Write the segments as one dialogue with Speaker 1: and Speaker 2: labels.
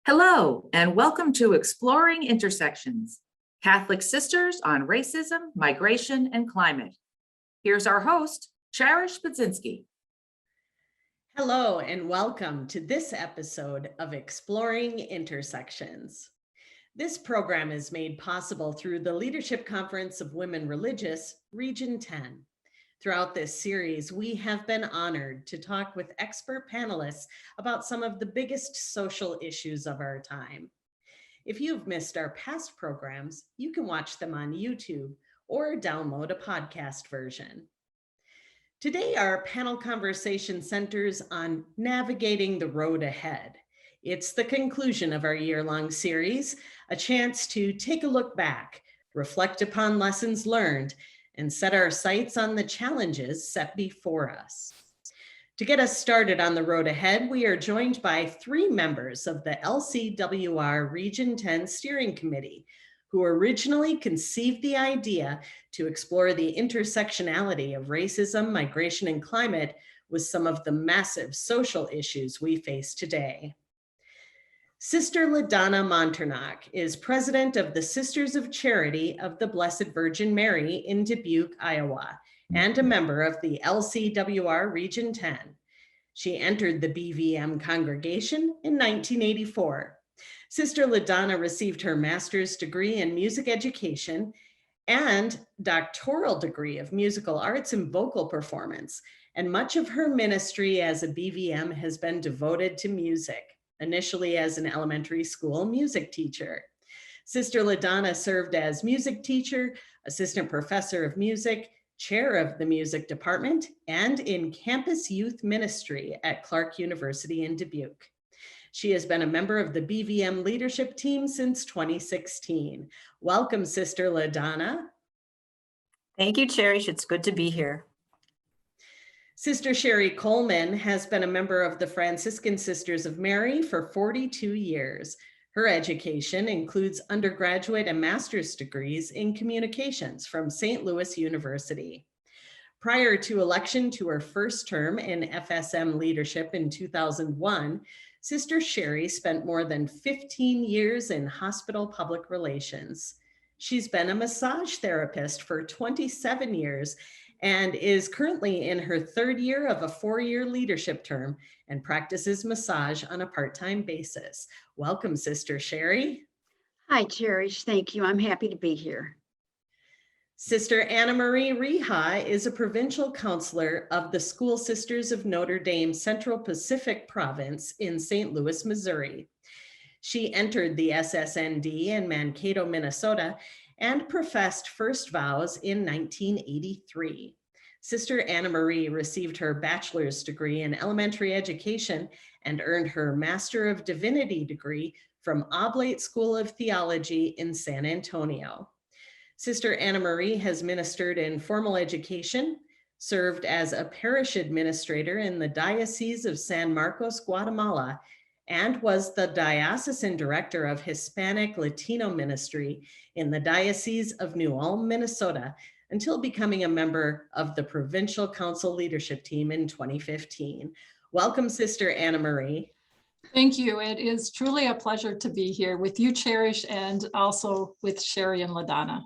Speaker 1: Hello, and welcome to Exploring Intersections, Catholic Sisters on Racism, Migration, and Climate. Here's our host, Charish Badzinski.
Speaker 2: Hello, and welcome to this episode of Exploring Intersections. This program is made possible through the Leadership Conference of Women Religious, Region 10. Throughout this series, we have been honored to talk with expert panelists about some of the biggest social issues of our time. If you've missed our past programs, you can watch them on YouTube or download a podcast version. Today, our panel conversation centers on navigating the road ahead. It's the conclusion of our year-long series, a chance to take a look back, reflect upon lessons learned, and set our sights on the challenges set before us. To get us started on the road ahead, we are joined by three members of the LCWR Region 10 Steering Committee, who originally conceived the idea to explore the intersectionality of racism, migration, and climate with some of the massive social issues we face today. Sister LaDonna Manternach is president of the Sisters of Charity of the Blessed Virgin Mary in Dubuque, Iowa, and a member of the LCWR Region 10. She entered the BVM congregation in 1984. Sister LaDonna received her master's degree in music education and doctoral degree of musical arts and vocal performance, and much of her ministry as a BVM has been devoted to music, initially as an elementary school music teacher. Sister LaDonna served as music teacher, assistant professor of music, chair of the music department, and in campus youth ministry at Clark University in Dubuque. She has been a member of the BVM leadership team since 2016. Welcome, Sister LaDonna.
Speaker 3: Thank you, Cherish. It's good to be here.
Speaker 2: Sister Sherri Coleman has been a member of the Franciscan Sisters of Mary for 42 years. Her education includes undergraduate and master's degrees in communications from St. Louis University. Prior to election to her first term in FSM leadership in 2001, Sister Sherri spent more than 15 years in hospital public relations. She's been a massage therapist for 27 years and is currently in her third year of a 4-year leadership term and practices massage on a part-time basis. Welcome, Sister Sherri.
Speaker 4: Hi, Cherish. Thank you. I'm happy to be here.
Speaker 2: Sister Anna Marie Reha is a provincial counselor of the School Sisters of Notre Dame Central Pacific Province in St. Louis, Missouri. She entered the SSND in Mankato, Minnesota, and professed first vows in 1983. Sister Anna Marie received her bachelor's degree in elementary education and earned her Master of Divinity degree from Oblate School of Theology in San Antonio. Sister Anna Marie has ministered in formal education, served as a parish administrator in the Diocese of San Marcos, Guatemala, and was the diocesan director of Hispanic Latino ministry in the Diocese of New Ulm, Minnesota, until becoming a member of the Provincial Council leadership team in 2015. Welcome, Sister Anna Marie.
Speaker 5: Thank you. It is truly a pleasure to be here with you, Cherish, and also with Sherri and LaDonna.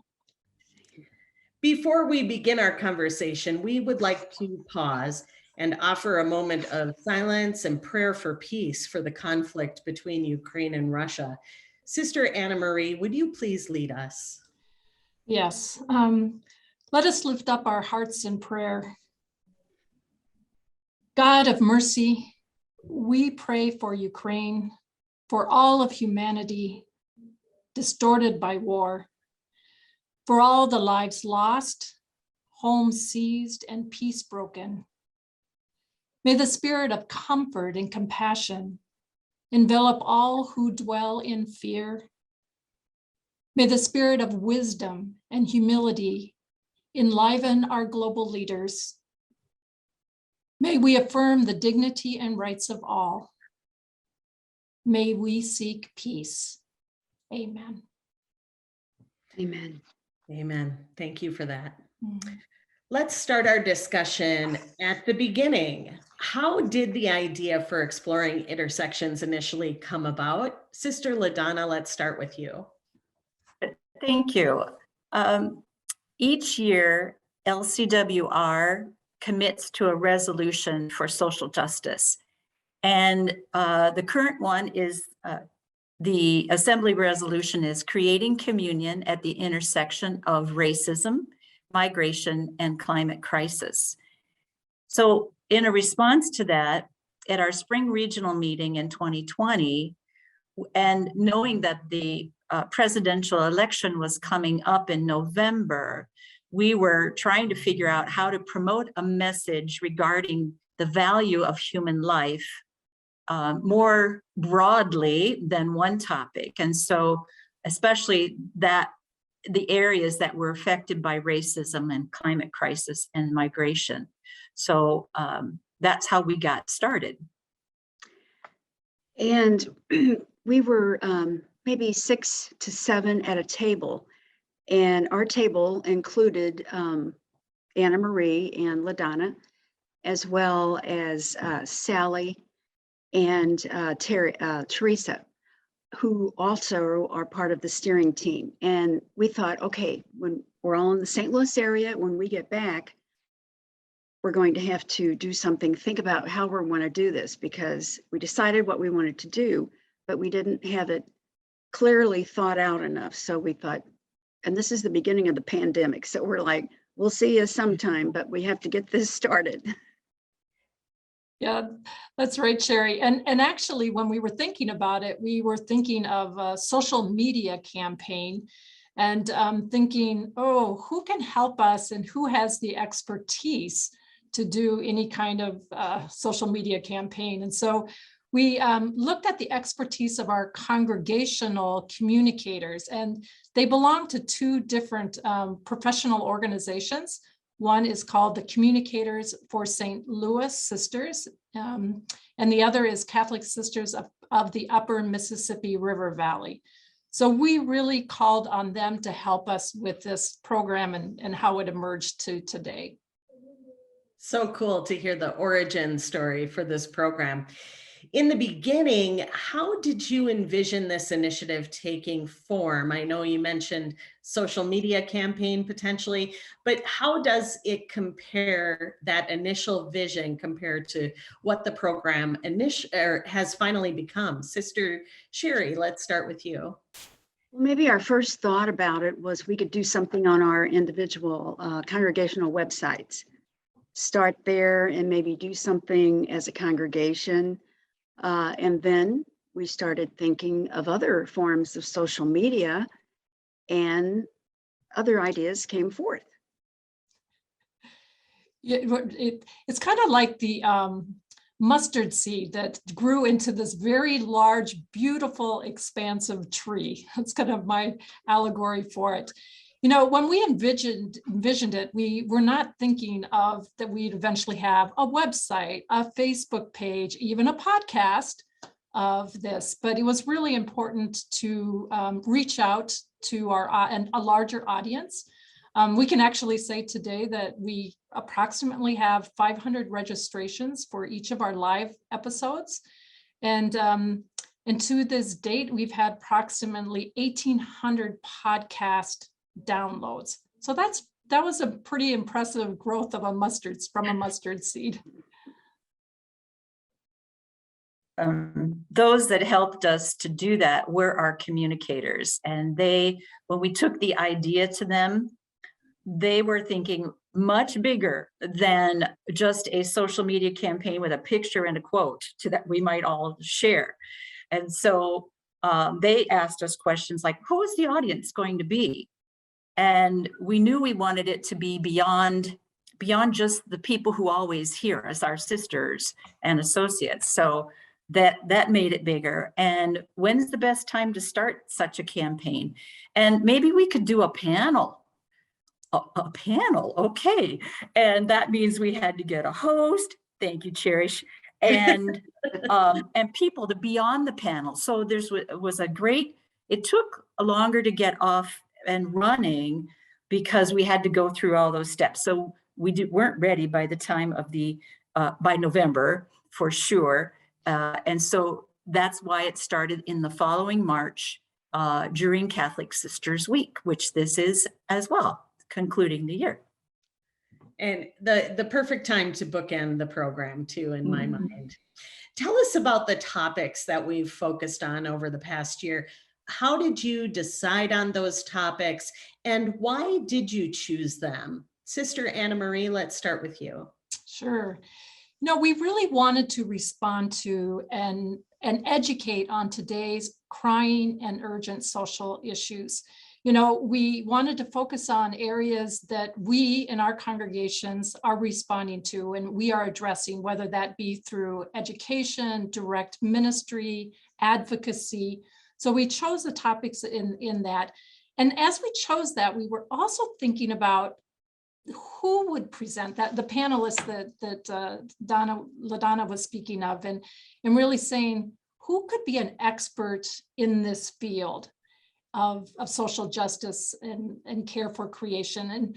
Speaker 2: Before we begin our conversation, we would like to pause and offer a moment of silence and prayer for peace for the conflict between Ukraine and Russia. Sister Anna Marie, would you please lead us?
Speaker 5: Yes. Let us lift up our hearts in prayer. God of mercy, we pray for Ukraine, for all of humanity distorted by war, for all the lives lost, homes seized, and peace broken. May the spirit of comfort and compassion envelop all who dwell in fear. May the spirit of wisdom and humility enliven our global leaders. May we affirm the dignity and rights of all. May we seek peace. Amen.
Speaker 4: Amen.
Speaker 2: Amen. Thank you for that.
Speaker 5: Mm-hmm.
Speaker 2: Let's start our discussion at the beginning. How did the idea for exploring intersections initially come about? Sister LaDonna, let's start with you.
Speaker 3: Thank you. Each year, LCWR commits to a resolution for social justice. And the current one is the Assembly resolution is creating communion at the intersection of racism, migration, and climate crisis. So in a response to that, at our spring regional meeting in 2020, and knowing that the presidential election was coming up in November, we were trying to figure out how to promote a message regarding the value of human life more broadly than one topic. And so especially that the areas that were affected by racism and climate crisis and migration. So that's how we got started.
Speaker 4: And we were maybe 6 to 7 at a table. And our table included Anna Marie and LaDonna, as well as Sally and Teresa, who also are part of the steering team. And we thought, okay, when we're all in the St. Louis area, when we get back, we're going to have to do something, think about how we want to do this, because we decided what we wanted to do, but we didn't have it clearly thought out enough. So we thought, and this is the beginning of the pandemic, so we're like, we'll see you sometime, but we have to get this started.
Speaker 5: Yeah, that's right, Sherri. And actually, when we were thinking about it, we were thinking of a social media campaign and thinking, oh, who can help us and who has the expertise to do any kind of social media campaign. And so we looked at the expertise of our congregational communicators, and they belong to 2 different professional organizations. One is called the Communicators for St. Louis Sisters, and the other is Catholic Sisters of the Upper Mississippi River Valley. So we really called on them to help us with this program and how it emerged to today.
Speaker 2: So cool to hear the origin story for this program. In the beginning, how did you envision this initiative taking form? I know you mentioned social media campaign potentially, but how does it compare, that initial vision compared to what the program has finally become? Sister Sherri, let's start with you.
Speaker 4: Maybe our first thought about it was we could do something on our individual congregational websites. Start there and maybe do something as a congregation. And then we started thinking of other forms of social media, and other ideas came forth.
Speaker 5: Yeah, it's kind of like the mustard seed that grew into this very large, beautiful, expansive tree. That's kind of my allegory for it. You know, when we envisioned it, we were not thinking of that we'd eventually have a website, a Facebook page, even a podcast of this, but it was really important to reach out to a larger audience. We can actually say today that we approximately have 500 registrations for each of our live episodes. And to this date, we've had approximately 1,800 podcast downloads. So that was a pretty impressive growth of from a mustard seed.
Speaker 3: Those that helped us to do that were our communicators. And when we took the idea to them, they were thinking much bigger than just a social media campaign with a picture and a quote that we might all share. And so they asked us questions like, who is the audience going to be? And we knew we wanted it to be beyond just the people who always hear us, our sisters and associates. So that made it bigger. And when's the best time to start such a campaign? And maybe we could do a panel. A panel, okay. And that means we had to get a host. Thank you, Charish. And people to be on the panel. So it took longer to get off and running because we had to go through all those steps. So we weren't ready by the time of the by November for sure. And so that's why it started in the following March during Catholic Sisters Week, which this is as well, concluding the year.
Speaker 2: And the perfect time to bookend the program too, in my mind. Tell us about the topics that we've focused on over the past year. How did you decide on those topics and why did you choose them? Sister Anna Marie, let's start with you.
Speaker 5: Sure. No, we really wanted to respond to and educate on today's crying and urgent social issues. You know, we wanted to focus on areas that we in our congregations are responding to and we are addressing, whether that be through education, direct ministry, advocacy. So we chose the topics in that. And as we chose that, we were also thinking about who would present that, the panelists that LaDonna was speaking of, and really saying who could be an expert in this field of social justice and care for creation, and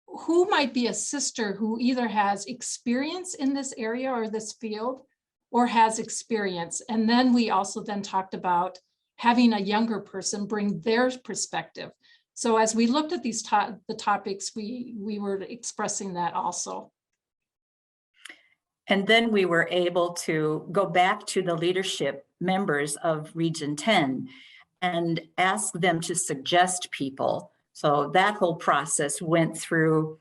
Speaker 5: who might be a sister who either has experience in this area or this field or has experience. And then we also then talked about having a younger person bring their perspective. So as we looked at these the topics, we were expressing that also.
Speaker 3: And then we were able to go back to the leadership members of Region 10 and ask them to suggest people. So that whole process went through,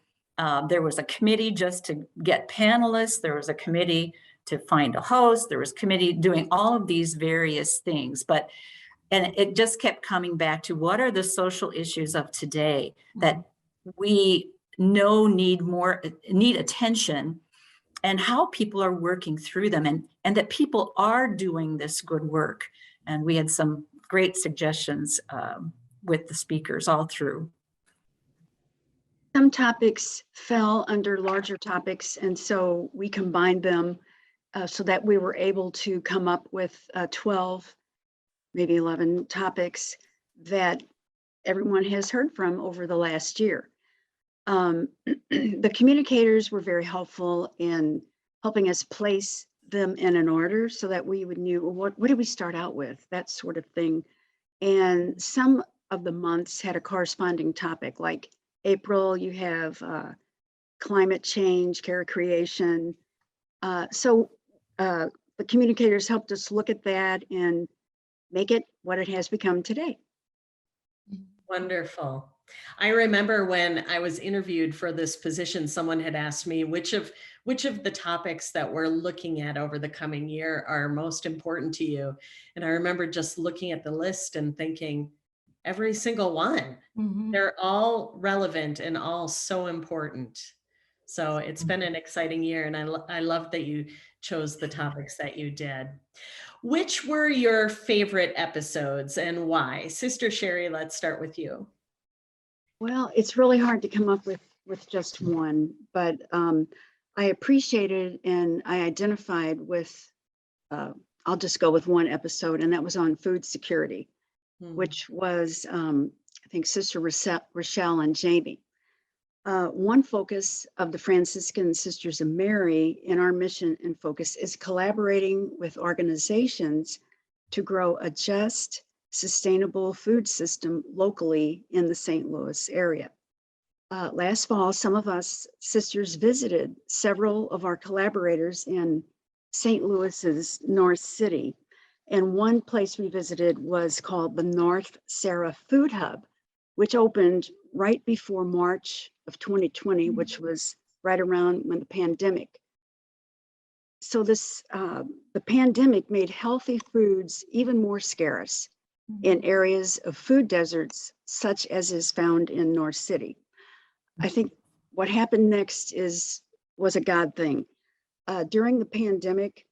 Speaker 3: there was a committee just to get panelists, there was a committee to find a host, there was a committee doing all of these various things, and it just kept coming back to what are the social issues of today that we know need attention, and how people are working through them, and that people are doing this good work. And we had some great suggestions with the speakers all through.
Speaker 4: Some topics fell under larger topics, and so we combined them so that we were able to come up with 12, maybe 11 topics that everyone has heard from over the last year. The communicators were very helpful in helping us place them in an order so that we would knew what did we start out with, that sort of thing. And some of the months had a corresponding topic, like April, you have climate change, care creation. So the communicators helped us look at that and make it what it has become today.
Speaker 2: Wonderful. I remember when I was interviewed for this position, someone had asked me which of the topics that we're looking at over the coming year are most important to you. And I remember just looking at the list and thinking, every single one. They're all relevant and all so important. So it's been an exciting year, and I love that you chose the topics that you did. Which were your favorite episodes and why? Sister Sherri, let's start with you.
Speaker 4: Well, it's really hard to come up with just one, but I appreciated and I identified with, I'll just go with one episode, and that was on food security, which was, I think, Sister Rochelle and Jamie. One focus of the Franciscan Sisters of Mary in our mission and focus is collaborating with organizations to grow a just, sustainable food system locally in the St. Louis area. Last fall, some of us sisters visited several of our collaborators in St. Louis's North City. And one place we visited was called the North Sarah Food Hub, which opened right before March of 2020, which was right around when the pandemic. So the pandemic made healthy foods even more scarce in areas of food deserts, such as is found in North City. I think what happened next was a God thing. During the pandemic,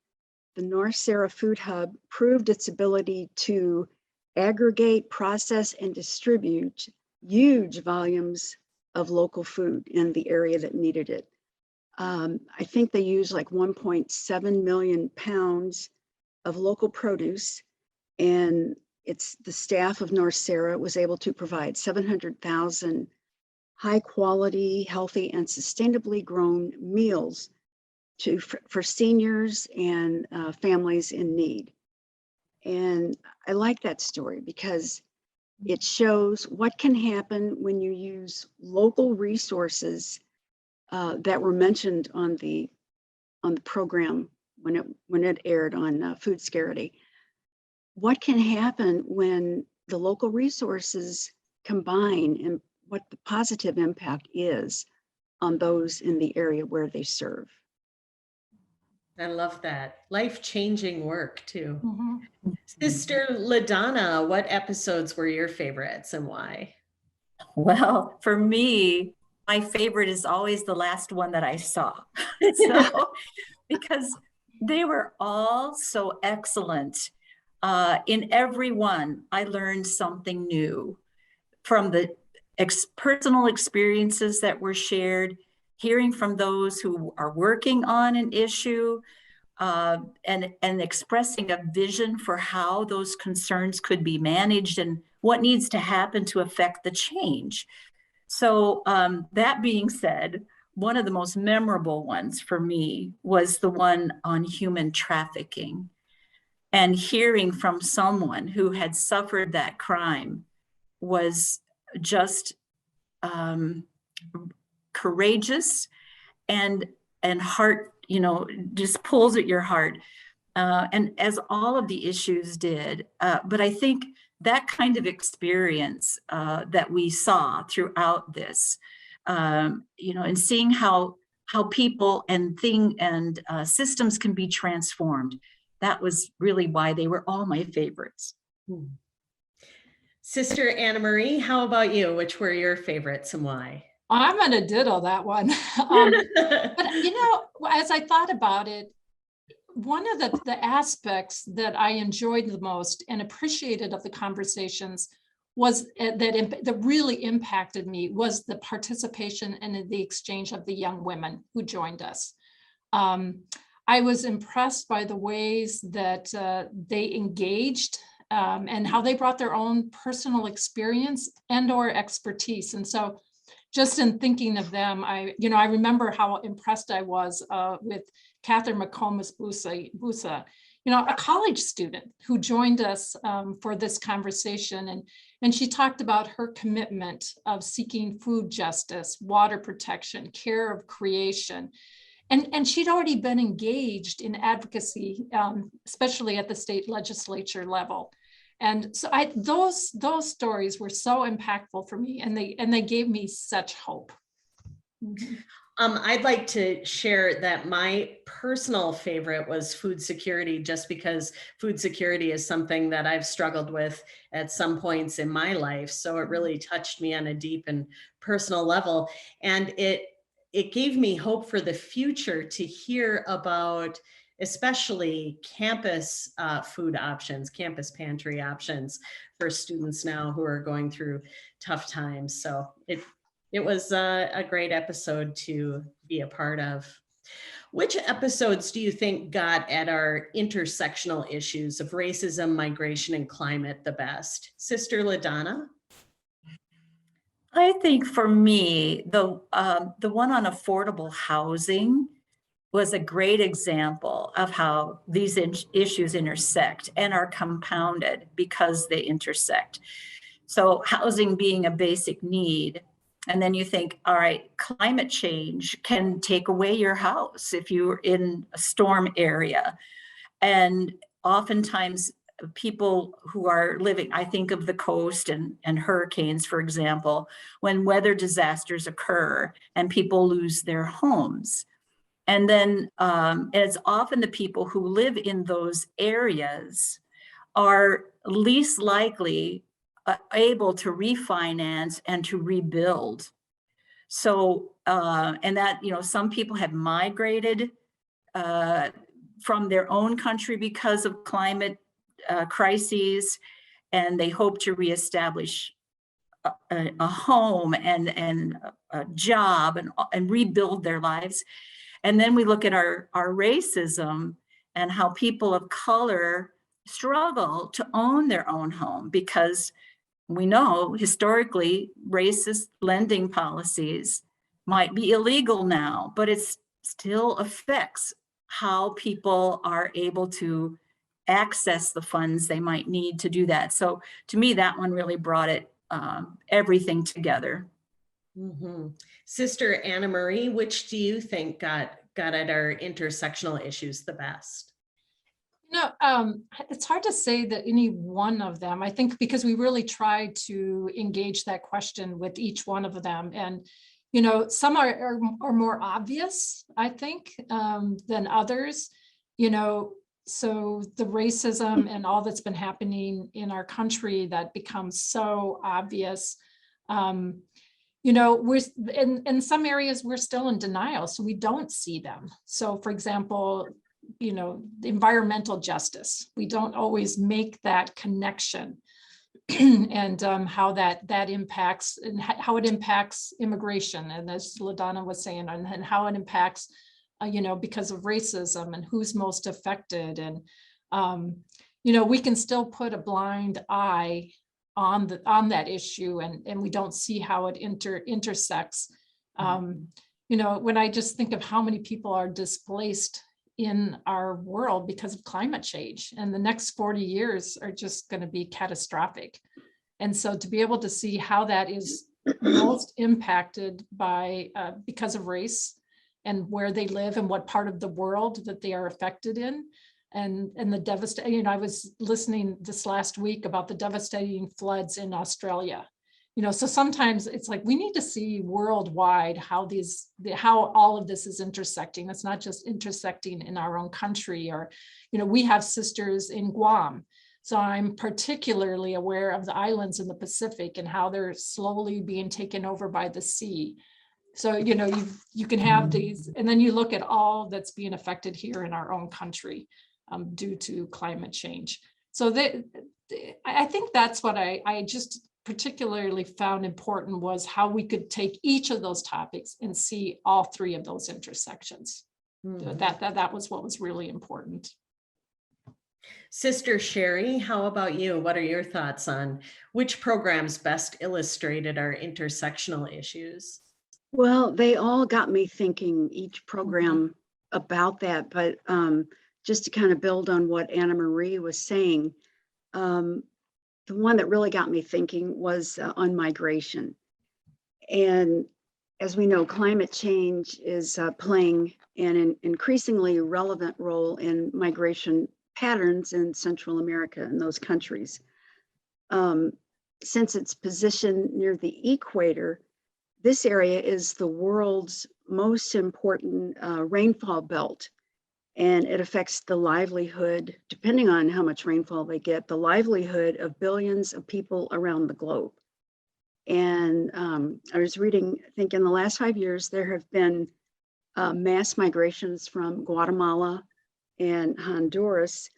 Speaker 4: the North Sarah Food Hub proved its ability to aggregate, process, and distribute huge volumes of local food in the area that needed it. I think they used like 1.7 million pounds of local produce, and the staff of North Sarah was able to provide 700,000 high quality, healthy, and sustainably grown meals for seniors and families in need. And I like that story because it shows what can happen when you use local resources that were mentioned on the program when it aired on food scarcity. What can happen when the local resources combine, and what the positive impact is on those in the area where they serve.
Speaker 2: I love that. Life-changing work too.
Speaker 5: Mhm.
Speaker 2: Sister LaDonna, what episodes were your favorites and why?
Speaker 3: Well, for me, my favorite is always the last one that I saw. So, because they were all so excellent. In every one, I learned something new from the personal experiences that were shared, hearing from those who are working on an issue, and expressing a vision for how those concerns could be managed and what needs to happen to affect the change. So that being said, one of the most memorable ones for me was the one on human trafficking, and hearing from someone who had suffered that crime was just courageous and heart, just pulls at your heart. And as all of the issues did, but I think that kind of experience that we saw throughout this, and seeing how people and systems can be transformed, that was really why they were all my favorites.
Speaker 2: Sister Anna Marie, how about you? Which were your favorites and why?
Speaker 5: I'm going to ditto that one. But as I thought about it, one of the aspects that I enjoyed the most and appreciated of the conversations was that really impacted me was the participation and the exchange of the young women who joined us. I was impressed by the ways that they engaged and how they brought their own personal experience and or expertise. And so just in thinking of them, I remember how impressed I was with Catherine McComas Busa, a college student who joined us for this conversation. And she talked about her commitment of seeking food justice, water protection, care of creation. And she'd already been engaged in advocacy, especially at the state legislature level. And so those stories were so impactful for me, and they gave me such hope. Mm-hmm.
Speaker 2: I'd like to share that my personal favorite was food security, just because food security is something that I've struggled with at some points in my life. So it really touched me on a deep and personal level. And it gave me hope for the future to hear about especially campus food options, campus pantry options for students now who are going through tough times. So it was a great episode to be a part of. Which episodes do you think got at our intersectional issues of racism, migration, and climate the best? Sister LaDonna?
Speaker 3: I think for me, the one on affordable housing was a great example of how these issues intersect and are compounded because they intersect. So housing being a basic need, and then you think, all right, climate change can take away your house if you're in a storm area. And oftentimes people who are living, I think of the coast and hurricanes, for example, when weather disasters occur and people lose their homes. And then it's often the people who live in those areas are least likely able to refinance and to rebuild. So, and that, some people have migrated from their own country because of climate crises, and they hope to reestablish a home and a job and rebuild their lives. And then we look at our racism and how people of color struggle to own their own home, because we know historically racist lending policies might be illegal now, but it's still affects how people are able to access the funds they might need to do that. So to me, that one really brought it everything together.
Speaker 2: Mhm. Sister Anna Marie, which do you think got at our intersectional issues the best?
Speaker 5: It's hard to say that any one of them. I think because we really try to engage that question with each one of them, and some are more obvious, I think, than others. So the racism and all that's been happening in our country that becomes so obvious. We're in some areas we're still in denial, so we don't see them. So, for example, environmental justice, we don't always make that connection, and how that impacts, and how it impacts immigration, and as LaDonna was saying, and how it impacts because of racism and who's most affected. And we can still put a blind eye on that issue, and we don't see how it intersects. When I just think of how many people are displaced in our world because of climate change, and the next 40 years are just going to be catastrophic. And so to be able to see how that is most impacted by because of race and where they live and what part of the world that they are affected in, and the devastation. I was listening this last week about the devastating floods in Australia. So sometimes it's like we need to see worldwide how all of this is intersecting. It's not just intersecting in our own country, or we have sisters in Guam. So I'm particularly aware of the islands in the Pacific and how they're slowly being taken over by the sea. So you can have these, and then you look at all that's being affected here in our own country due to climate change. So I think that's what I just particularly found important, was how we could take each of those topics and see all three of those intersections. Mm-hmm. That was what was really important.
Speaker 2: Sister Sherri, how about you? What are your thoughts on which programs best illustrated our intersectional issues?
Speaker 4: Well, they all got me thinking, each program, about that. But just to kind of build on what Anna Marie was saying, the one that really got me thinking was on migration. And as we know, climate change is playing an increasingly relevant role in migration patterns in Central America and those countries. Since its position near the equator, this area is the world's most important rainfall belt, and it affects the livelihood, depending on how much rainfall they get, the livelihood of billions of people around the globe. And I was reading, I think in the last 5 years, there have been mass migrations from Guatemala and Honduras,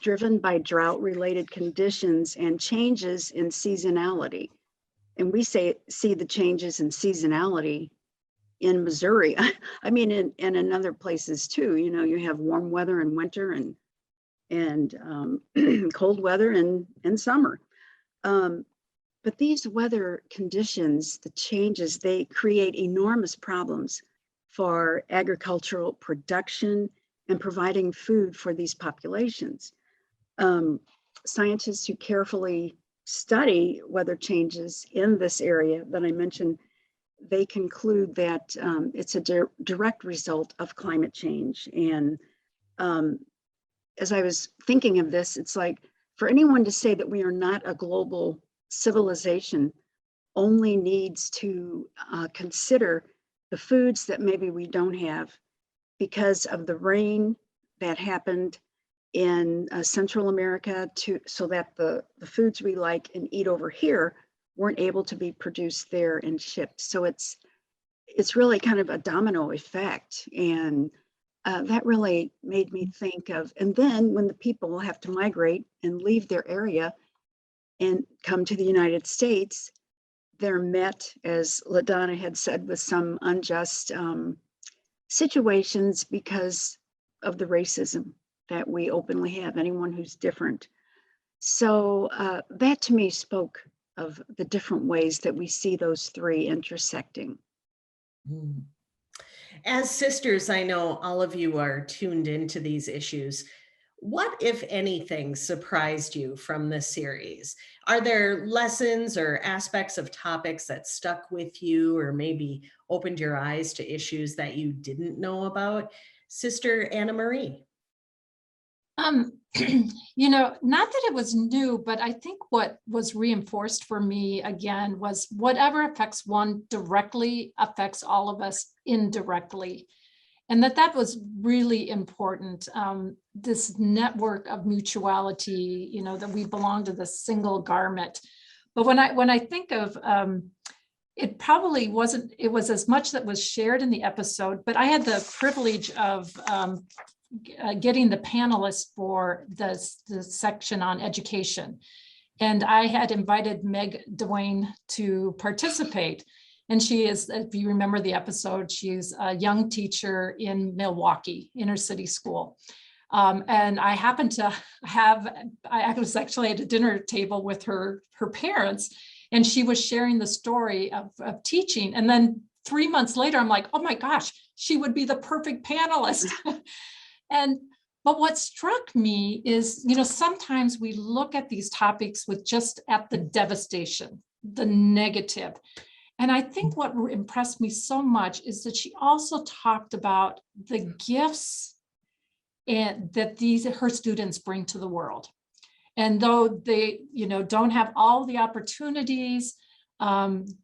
Speaker 4: driven by drought-related conditions and changes in seasonality. And we see the changes in seasonality in Missouri. I mean, and in other places too. You have warm weather in winter and cold weather in summer. But these weather conditions, the changes, they create enormous problems for agricultural production and providing food for these populations. Scientists who carefully study weather changes in this area that I mentioned, they conclude that it's a direct result of climate change. And as I was thinking of this, it's like, for anyone to say that we are not a global civilization only needs to consider the foods that maybe we don't have because of the rain that happened in Central America, so that the foods we like and eat over here weren't able to be produced there and shipped. So it's really kind of a domino effect. And that really made me think of, and then when the people have to migrate and leave their area and come to the United States, they're met, as LaDonna had said, with some unjust situations because of the racism that we openly have, anyone who's different. So that to me spoke of the different ways that we see those three intersecting.
Speaker 2: As sisters, I know all of you are tuned into these issues. What, if anything, surprised you from this series? Are there lessons or aspects of topics that stuck with you or maybe opened your eyes to issues that you didn't know about? Sister Anna Marie.
Speaker 5: Not that it was new, but I think what was reinforced for me again was whatever affects one directly affects all of us indirectly. And that was really important. This network of mutuality, that we belong to the single garment. But when I think of it probably wasn't, it was as much that was shared in the episode, but I had the privilege of getting the panelists for the section on education. And I had invited Meg Dwayne to participate. And she is, if you remember the episode, she's a young teacher in Milwaukee, inner city school. And I happened to I was actually at a dinner table with her parents, and she was sharing the story of teaching. And then 3 months later, I'm like, oh my gosh, she would be the perfect panelist. But what struck me is, sometimes we look at these topics with just at the devastation, the negative. And I think what impressed me so much is that she also talked about the gifts that her students bring to the world. And though they, don't have all the opportunities,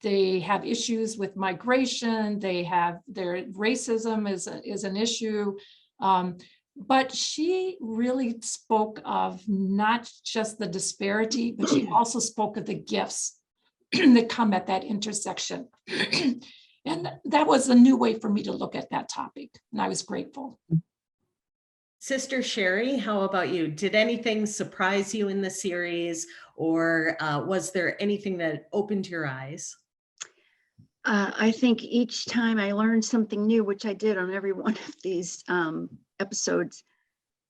Speaker 5: they have issues with migration, their racism is an issue. But she really spoke of not just the disparity, but she also spoke of the gifts that come at that intersection. And that was a new way for me to look at that topic. And I was grateful.
Speaker 2: Sister Sherri, how about you? Did anything surprise you in the series, or was there anything that opened your eyes?
Speaker 4: I think each time I learned something new, which I did on every one of these episodes,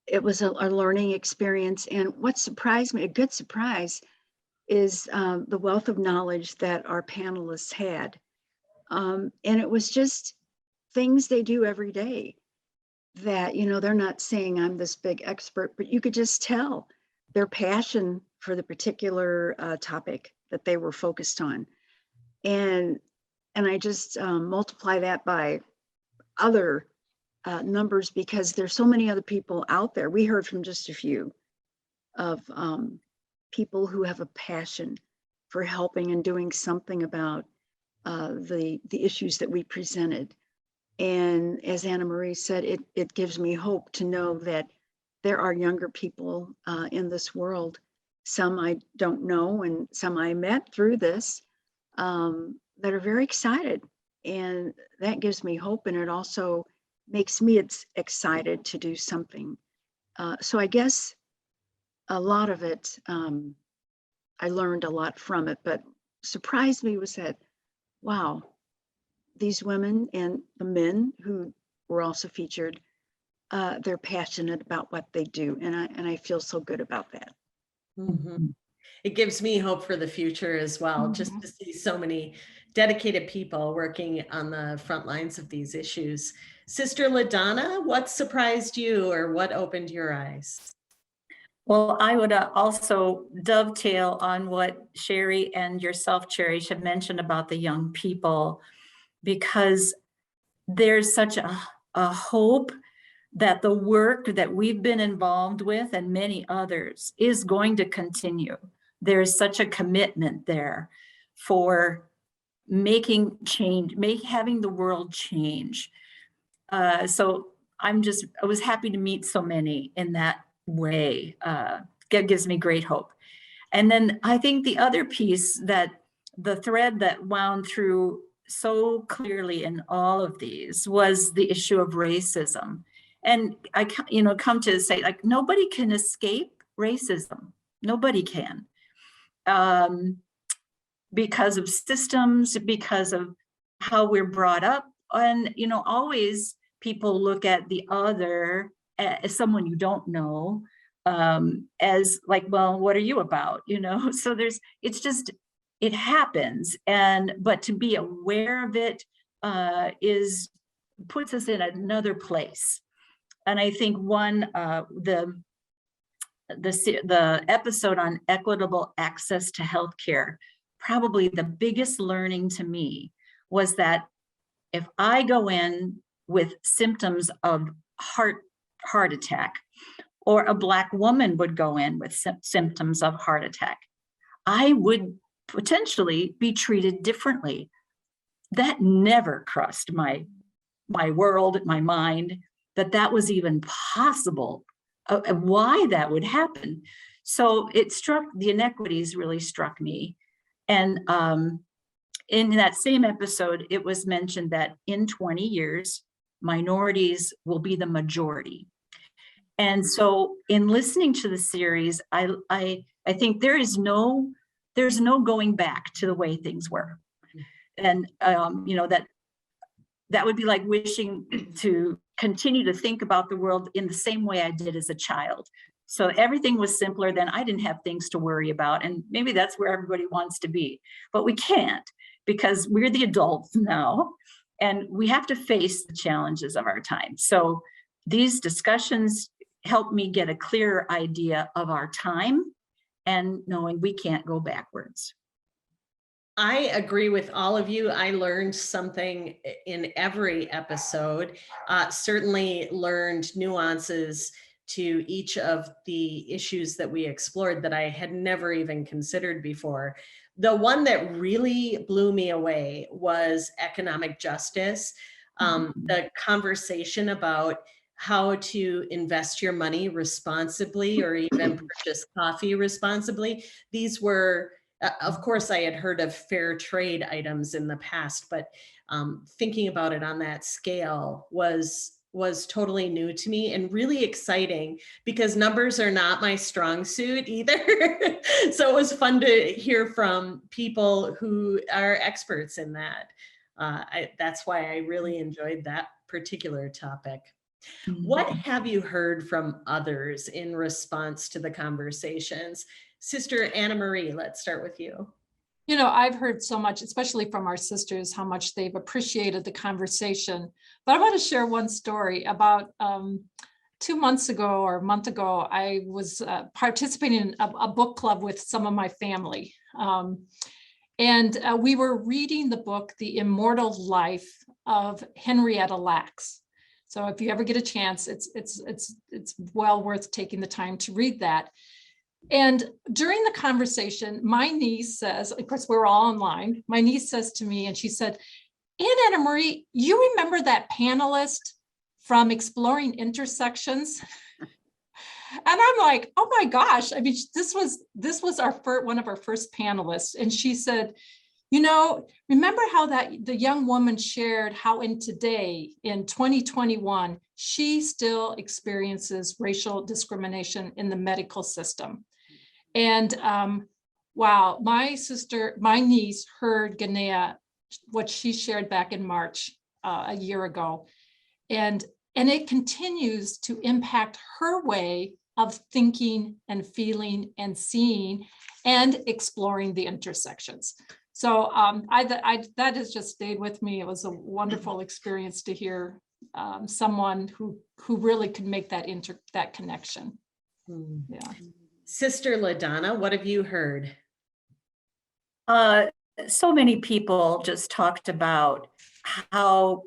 Speaker 4: it was a learning experience. And what surprised me, a good surprise, is the wealth of knowledge that our panelists had. And it was just things they do every day that, they're not saying I'm this big expert, but you could just tell their passion for the particular topic that they were focused on. And I just multiply that by other numbers, because there's so many other people out there. We heard from just a few of people who have a passion for helping and doing something about the issues that we presented. And as Anna Marie said, it gives me hope to know that there are younger people in this world, some I don't know and some I met through this, that are very excited. And that gives me hope, and it also makes me excited to do something. So I guess a lot of it, I learned a lot from it, but surprised me was that, wow, these women and the men who were also featured, they're passionate about what they do. And I feel so good about that.
Speaker 2: Mm-hmm. It gives me hope for the future as well, just to see so many dedicated people working on the front lines of these issues. Sister LaDonna, what surprised you or what opened your eyes?
Speaker 3: Well, I would also dovetail on what Sherri and yourself, Charish, have mentioned about the young people, because there's such a hope that the work that we've been involved with and many others is going to continue. There's such a commitment there for making change, having the world change. So I was happy to meet so many in that way. That gives me great hope. And then I think the other piece, that the thread that wound through so clearly in all of these, was the issue of racism. And I come to say, like, nobody can escape racism. Nobody can. Because of systems, because of how we're brought up. And, always people look at the other as someone you don't know, as like, well, what are you about? So it happens. But to be aware of it is puts us in another place. And I think the episode on equitable access to healthcare, probably the biggest learning to me was that if I go in with symptoms of heart attack, or a Black woman would go in with symptoms of heart attack, I would potentially be treated differently. That never crossed my world, my mind, that was even possible, why that would happen. So the inequities really struck me. And in that same episode, it was mentioned that in 20 years, minorities will be the majority. And so in listening to the series, I think there's no going back to the way things were. And that would be like wishing to continue to think about the world in the same way I did as a child. So everything was simpler then. I didn't have things to worry about. And maybe that's where everybody wants to be, but we can't, because we're the adults now and we have to face the challenges of our time. So these discussions help me get a clearer idea of our time and knowing we can't go backwards.
Speaker 2: I agree with all of you. I learned something in every episode, certainly learned nuances to each of the issues that we explored that I had never even considered before. The one that really blew me away was economic justice. The conversation about how to invest your money responsibly or even purchase coffee responsibly. These were, of course, I had heard of fair trade items in the past, but thinking about it on that scale was totally new to me and really exciting, because numbers are not my strong suit either. So it was fun to hear from people who are experts in that. That's why I really enjoyed that particular topic. What have you heard from others in response to the conversations? Sister Anna Marie, let's start with you.
Speaker 5: You know, I've heard so much, especially from our sisters, how much they've appreciated the conversation. But I want to share one story about 2 months ago or a month ago, I was participating in a book club with some of my family. And we were reading the book, The Immortal Life of Henrietta Lacks. So if you ever get a chance, it's well worth taking the time to read that. And during the conversation, my niece says, of course, we're all online. My niece says to me, and she said, Anna Marie, you remember that panelist from Exploring Intersections? And I'm like, oh my gosh. I mean, this was our one of our first panelists. And she said, you know, remember how the young woman shared how in 2021, she still experiences racial discrimination in the medical system. And wow, my niece heard Ganea, what she shared back in March a year ago. And it continues to impact her way of thinking and feeling and seeing and exploring the intersections. So that has just stayed with me. It was a wonderful experience to hear someone who really could make that connection. Yeah.
Speaker 2: Sister LaDonna, what have you heard?
Speaker 3: So many people just talked about how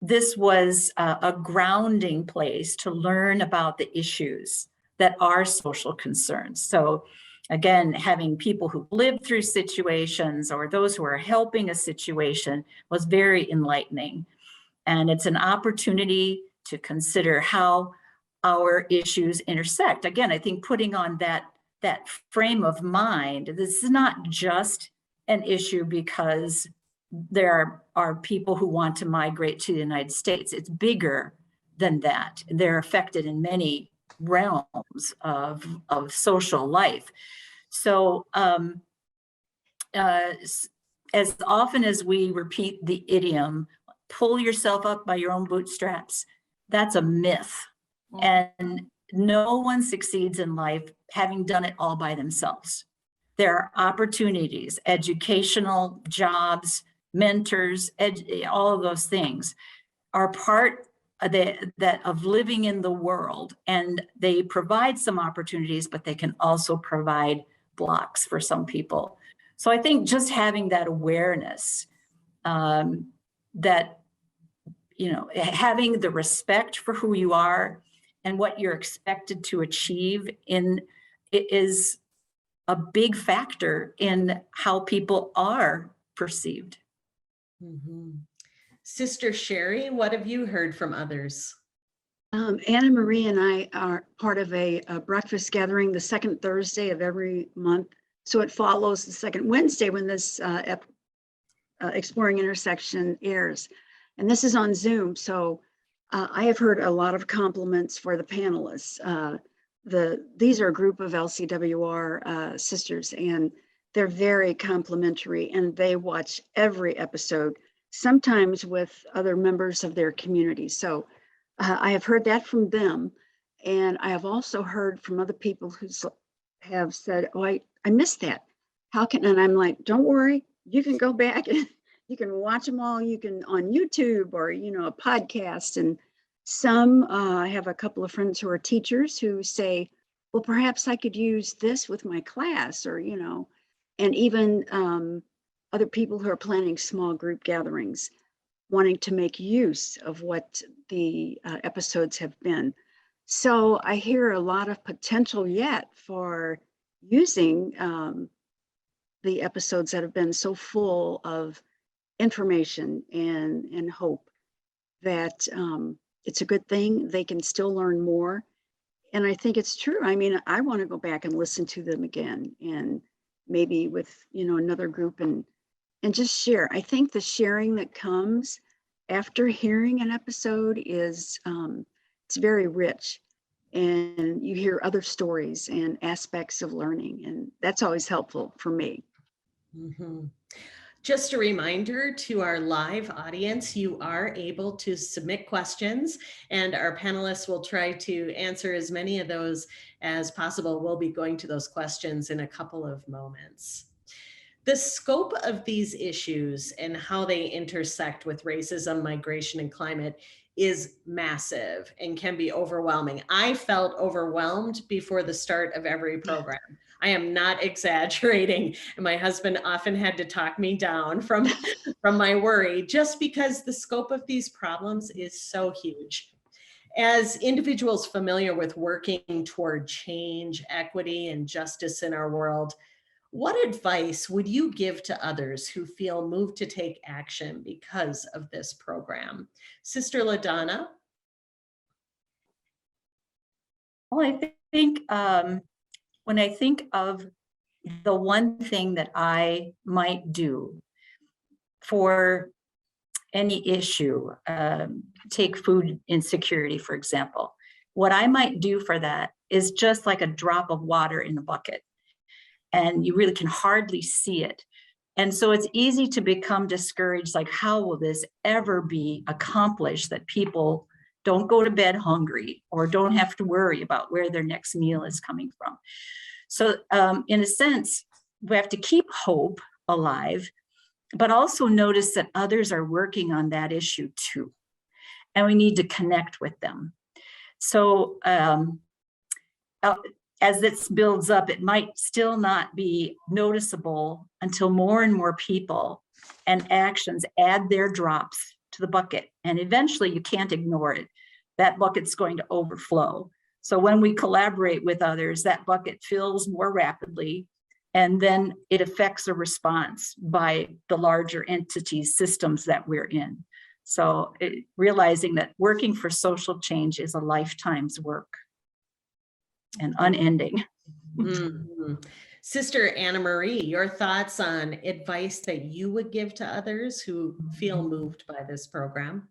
Speaker 3: this was a grounding place to learn about the issues that are social concerns. So again, having people who lived through situations or those who are helping a situation was very enlightening. And it's an opportunity to consider how our issues intersect. Again, I think putting on that frame of mind, this is not just an issue because there are people who want to migrate to the United States. It's bigger than that. They're affected in many realms of social life. So as often as we repeat the idiom, pull yourself up by your own bootstraps, that's a myth. And no one succeeds in life having done it all by themselves. There are opportunities, educational, jobs, mentors, all of those things. are part of living in the world, and they provide some opportunities, but they can also provide blocks for some people. So I think just having that awareness, that, having the respect for who you are and what you're expected to achieve is a big factor in how people are perceived.
Speaker 2: Mhm. Sister Sherri, what have you heard from others?
Speaker 4: Anna Marie and I are part of a breakfast gathering the second Thursday of every month. So it follows the second Wednesday when this Exploring Intersection airs. And this is on Zoom. So I have heard a lot of compliments for the panelists. These are a group of LCWR sisters, and they're very complimentary, and they watch every episode, sometimes with other members of their community. So I have heard that from them. And I have also heard from other people who have said, oh, I missed that. And I'm like, don't worry, you can go back and you can watch them all. You can on YouTube or, a podcast. And some, I have a couple of friends who are teachers who say, well, perhaps I could use this with my class, or, and even other people who are planning small group gatherings, wanting to make use of what the episodes have been. So I hear a lot of potential yet for using the episodes that have been so full of information and hope, that it's a good thing. They can still learn more. And I think it's true. I mean, I want to go back and listen to them again, and maybe with, another group, and just share. I think the sharing that comes after hearing an episode is, it's very rich, and you hear other stories and aspects of learning, and that's always helpful for me.
Speaker 2: Mm-hmm. Just a reminder to our live audience, you are able to submit questions, and our panelists will try to answer as many of those as possible. We'll be going to those questions in a couple of moments. The scope of these issues and how they intersect with racism, migration, and climate is massive and can be overwhelming. I felt overwhelmed before the start of every program. I am not exaggerating. And my husband often had to talk me down from my worry, just because the scope of these problems is so huge. As individuals familiar with working toward change, equity, and justice in our world, what advice would you give to others who feel moved to take action because of this program? Sister LaDonna?
Speaker 3: Well, I think when I think of the one thing that I might do for any issue, take food insecurity, for example, what I might do for that is just like a drop of water in a bucket, and you really can hardly see it. And so it's easy to become discouraged, like, how will this ever be accomplished, that people don't go to bed hungry or don't have to worry about where their next meal is coming from. So in a sense, we have to keep hope alive, but also notice that others are working on that issue too, and we need to connect with them. So as this builds up, it might still not be noticeable until more and more people and actions add their drops to the bucket. And eventually you can't ignore it. That bucket's going to overflow. So when we collaborate with others, that bucket fills more rapidly, and then it affects a response by the larger entities, systems that we're in. So realizing that working for social change is a lifetime's work and unending.
Speaker 2: Mm-hmm. Sister Anna Marie, your thoughts on advice that you would give to others who feel moved by this program?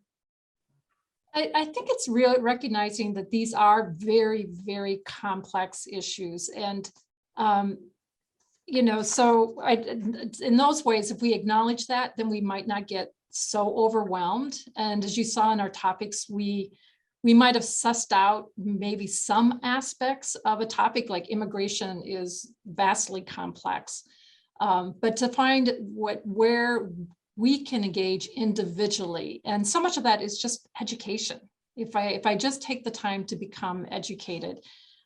Speaker 5: I think it's really recognizing that these are very, very complex issues. And, so in those ways, if we acknowledge that, then we might not get so overwhelmed. And as you saw in our topics, we might have sussed out maybe some aspects of a topic, like immigration is vastly complex. But to find where we can engage individually. And so much of that is just education. If I just take the time to become educated,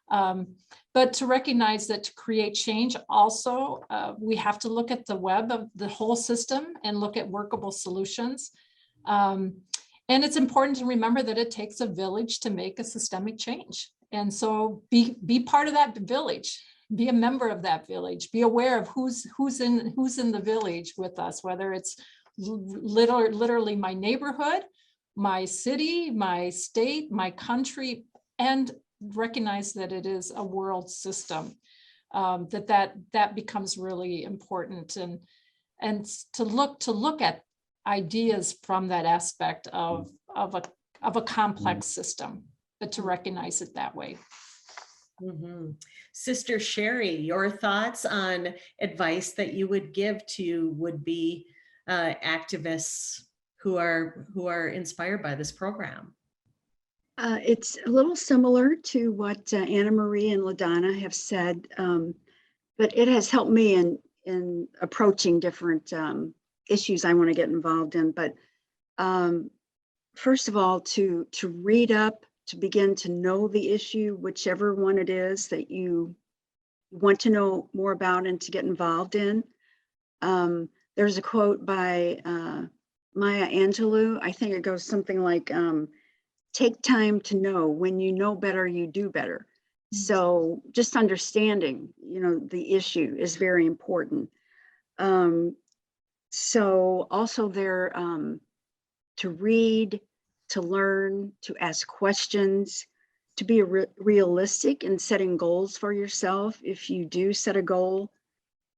Speaker 5: but to recognize that to create change also, we have to look at the web of the whole system and look at workable solutions. And it's important to remember that it takes a village to make a systemic change. And so be part of that village, be a member of that village, be aware of who's in the village with us, whether it's literally my neighborhood, my city, my state, my country, and recognize that it is a world system, that becomes really important, and to look at ideas from that aspect of a complex system, but to recognize it that way.
Speaker 2: Mm-hmm. Sister Sherri, your thoughts on advice that you would give to would-be activists who are inspired by this program?
Speaker 4: It's a little similar to what Anna Marie and LaDonna have said, but it has helped me in approaching different issues I want to get involved in. But first of all, to read up, to begin to know the issue, whichever one it is that you want to know more about and to get involved in. There's a quote by Maya Angelou. I think it goes something like, take time to know. When you know better, you do better. So just understanding, the issue is very important. So also there, to read, to learn, to ask questions, to be realistic in setting goals for yourself. If you do set a goal,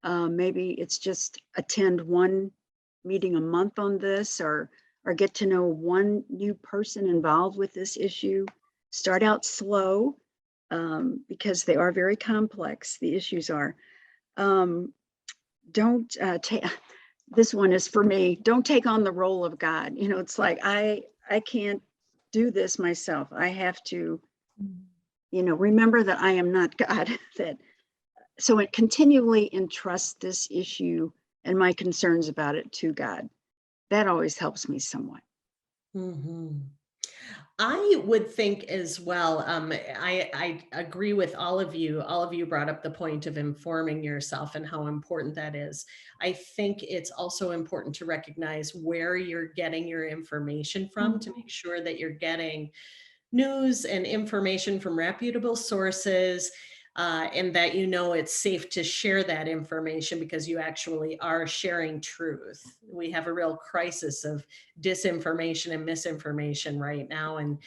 Speaker 4: maybe it's just attend one meeting a month on this, or get to know one new person involved with this issue. Start out slow, because they are very complex, the issues are. Don't take, this one is for me, don't take on the role of God. It's like, I can't do this myself. I have to, remember that I am not God. So it continually entrust this issue and my concerns about it to God. That always helps me somewhat.
Speaker 2: Mm-hmm. I would think as well, I agree with all of you. All of you brought up the point of informing yourself and how important that is. I think it's also important to recognize where you're getting your information from, to make sure that you're getting news and information from reputable sources, and that it's safe to share that information because you actually are sharing truth. We have a real crisis of disinformation and misinformation right now, and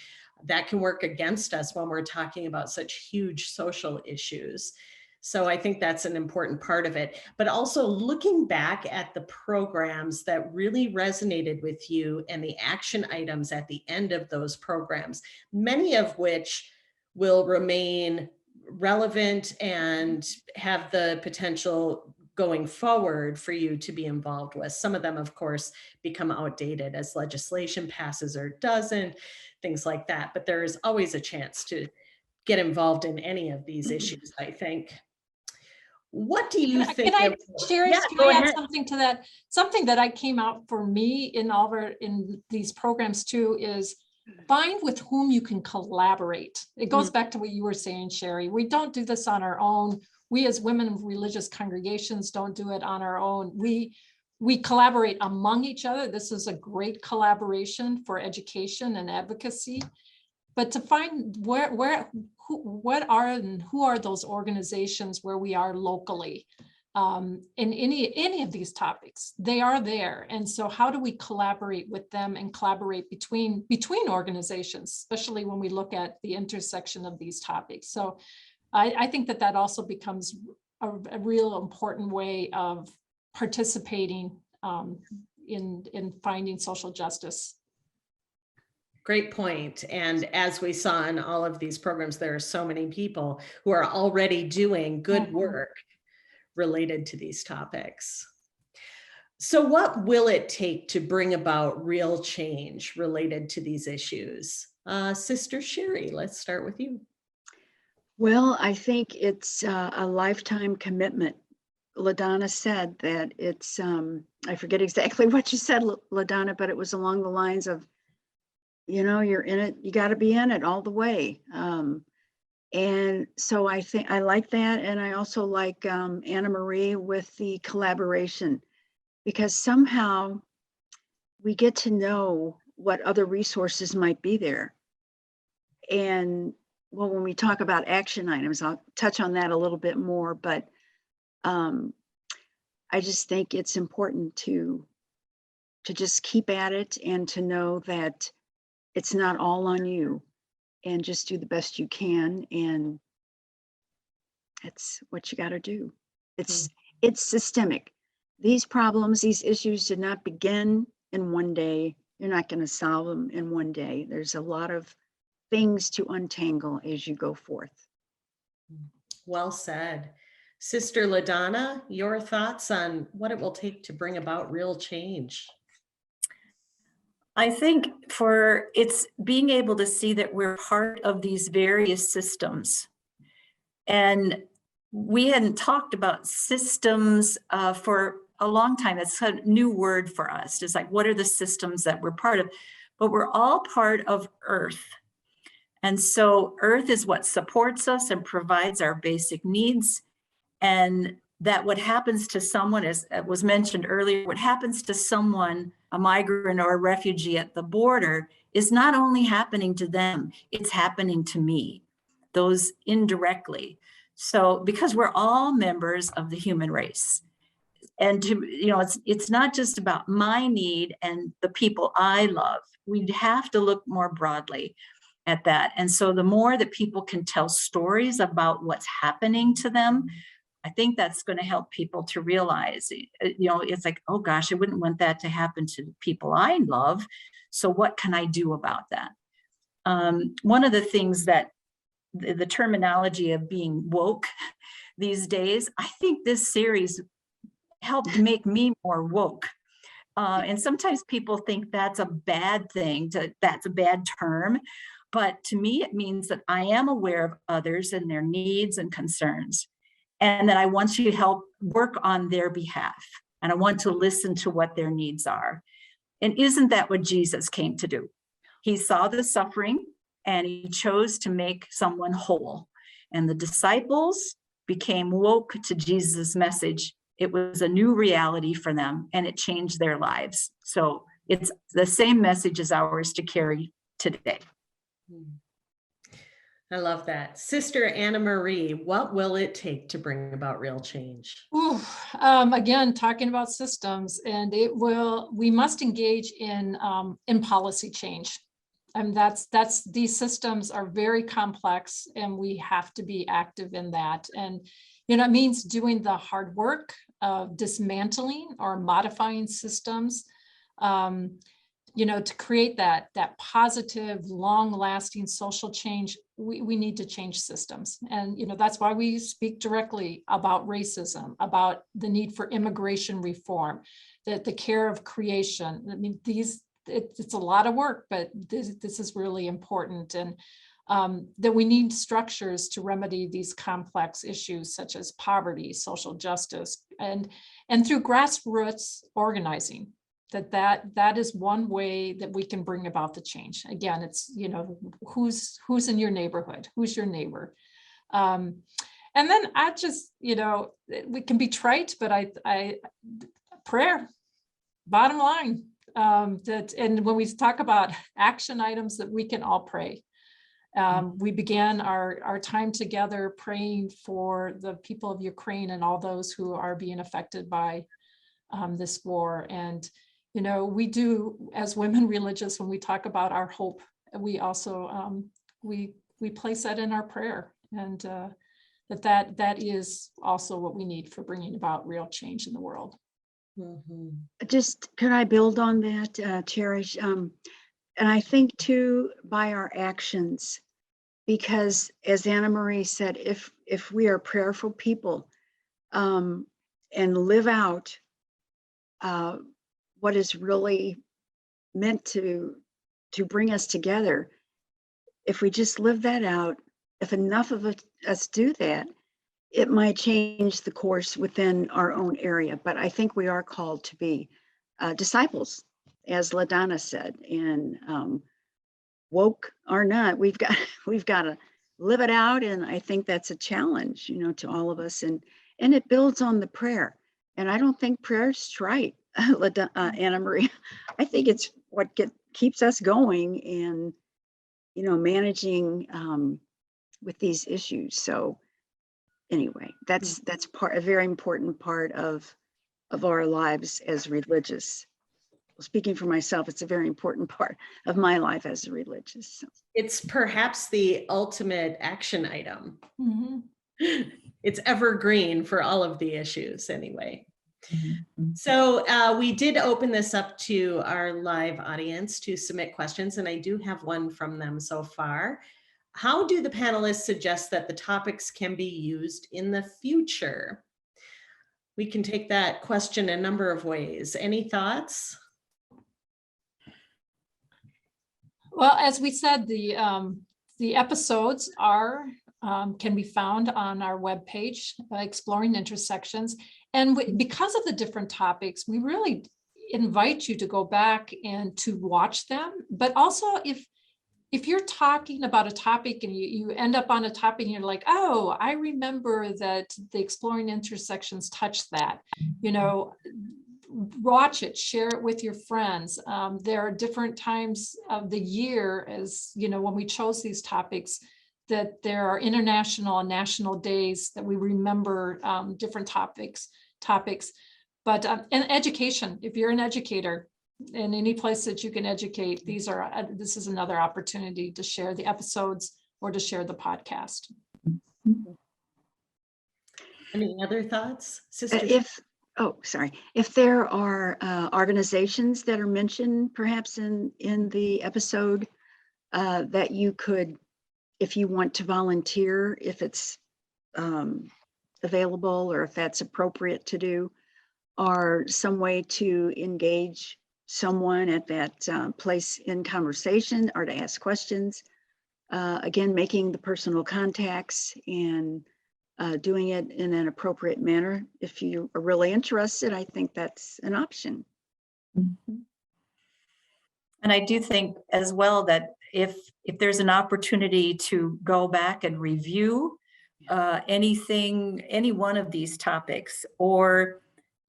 Speaker 2: that can work against us when we're talking about such huge social issues. So I think that's an important part of it. But also looking back at the programs that really resonated with you and the action items at the end of those programs, many of which will remain relevant and have the potential going forward for you to be involved with. Some of them, of course, become outdated as legislation passes or doesn't, things like that. But there is always a chance to get involved in any of these issues, I think. What do you think?
Speaker 5: Cherish,
Speaker 2: Yeah,
Speaker 5: can I add something to that? Something that I came out for me in these programs too is find with whom you can collaborate. It goes back to what you were saying, Sherri. We don't do this on our own. We as women of religious congregations don't do it on our own. We collaborate among each other. This is a great collaboration for education and advocacy. But to find who are those organizations where we are locally in any of these topics, they are there. And so how do we collaborate with them and collaborate between organizations, especially when we look at the intersection of these topics? So I think that also becomes a real important way of participating in finding social justice.
Speaker 2: Great point. And as we saw in all of these programs, there are so many people who are already doing good work related to these topics. So what will it take to bring about real change related to these issues? Sister Sherri, let's start with you.
Speaker 4: Well, I think it's a lifetime commitment, LaDonna said that it's, I forget exactly what you said, LaDonna, but it was along the lines of, you're in it, you got to be in it all the way. And so I think I like that. And I also like Anna Marie with the collaboration, because somehow we get to know what other resources might be there. And well, when we talk about action items, I'll touch on that a little bit more, but I just think it's important to just keep at it and to know that it's not all on you, and just do the best you can. And that's what you got to do. It's systemic. These problems, these issues did not begin in one day. You're not going to solve them in one day. There's a lot of things to untangle as you go forth.
Speaker 2: Well said. Sister LaDonna, your thoughts on what it will take to bring about real change?
Speaker 3: I think it's being able to see that we're part of these various systems. And we hadn't talked about systems for a long time. It's a new word for us. It's like, what are the systems that we're part of? But we're all part of Earth. And so Earth is what supports us and provides our basic needs. And that what happens to someone, as was mentioned earlier, what happens to someone, a migrant or a refugee at the border, is not only happening to them, it's happening to me, those indirectly. So because we're all members of the human race. And it's not just about my need and the people I love. We have to look more broadly at that. And so the more that people can tell stories about what's happening to them, I think that's going to help people to realize, it's like, oh gosh, I wouldn't want that to happen to people I love. So what can I do about that? One of the things that the terminology of being woke these days, I think this series helped make me more woke. And sometimes people think that's a bad thing, that's a bad term. But to me, it means that I am aware of others and their needs and concerns, and that I want to help work on their behalf. And I want to listen to what their needs are. And isn't that what Jesus came to do? He saw the suffering and he chose to make someone whole. And the disciples became woke to Jesus' message. It was a new reality for them and it changed their lives. So it's the same message as ours to carry today.
Speaker 2: I love that. Sister Anna Marie, what will it take to bring about real change?
Speaker 5: Again, talking about systems, and we must engage in policy change. And these systems are very complex and we have to be active in that. And, it means doing the hard work of dismantling or modifying systems, to create that positive, long-lasting social change. We need to change systems. And, that's why we speak directly about racism, about the need for immigration reform, the care of creation. I mean, it's a lot of work, but this is really important. And that we need structures to remedy these complex issues such as poverty, social justice, and through grassroots organizing. That is one way that we can bring about the change. Again, it's, who's in your neighborhood, who's your neighbor. And then I just, we can be trite, but I prayer, bottom line, and when we talk about action items, that we can all pray. We began our time together praying for the people of Ukraine and all those who are being affected by this war. And we do, as women religious, when we talk about our hope, we also we place that in our prayer, and that is also what we need for bringing about real change in the world.
Speaker 2: Mm-hmm.
Speaker 4: Just could I build on that, Cherish? And I think too, by our actions, because as Anna Marie said, if we are prayerful people and live out what is really meant to bring us together, if we just live that out, if enough of us do that, it might change the course within our own area, but I think we are called to be disciples, as LaDonna said, and woke or not, we've got to live it out, and I think that's a challenge, to all of us, and it builds on the prayer, and I don't think prayer's trite, Anna Marie. I think it's what keeps us going and managing with these issues. So anyway, that's a very important part of our lives as religious. Well, speaking for myself, it's a very important part of my life as a religious. So.
Speaker 2: It's perhaps the ultimate action item.
Speaker 5: Mhm.
Speaker 2: It's evergreen for all of the issues anyway.
Speaker 3: Mhm.
Speaker 2: So we did open this up to our live audience to submit questions, and I do have one from them so far. How do the panelists suggest that the topics can be used in the future? We can take that question a number of ways. Any thoughts?
Speaker 5: Well, as we said, the episodes can be found on our webpage, Exploring Intersections. And because of the different topics, we really invite you to go back and to watch them. But also, if you're talking about a topic and you end up on a topic and you're like, oh, I remember that the Exploring Intersections touched that, watch it, share it with your friends. There are different times of the year, as when we chose these topics, that there are international and national days that we remember different topics. But and education, if you're an educator in any place that you can educate, this is another opportunity to share the episodes or to share the podcast.
Speaker 2: Any other thoughts, Sister?
Speaker 4: If there are organizations that are mentioned perhaps in the episode that you could, if you want to volunteer, if it's available or if that's appropriate to do, or some way to engage someone at that place in conversation or to ask questions, again, making the personal contacts and doing it in an appropriate manner. If you are really interested, I think that's an option.
Speaker 3: Mhm. And I do think as well that if there's an opportunity to go back and review any one of these topics, or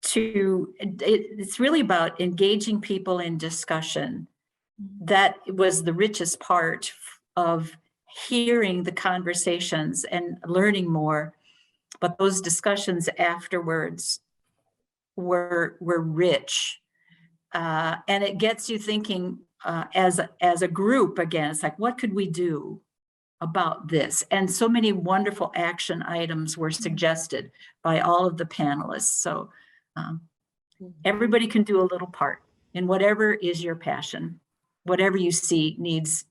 Speaker 3: it's really about engaging people in discussion. That was the richest part of hearing the conversations and learning more. But those discussions afterwards were rich. And it gets you thinking as a group again. It's like, what could we do about this? And so many wonderful action items were suggested by all of the panelists. So everybody can do a little part in whatever is your passion, whatever you see needs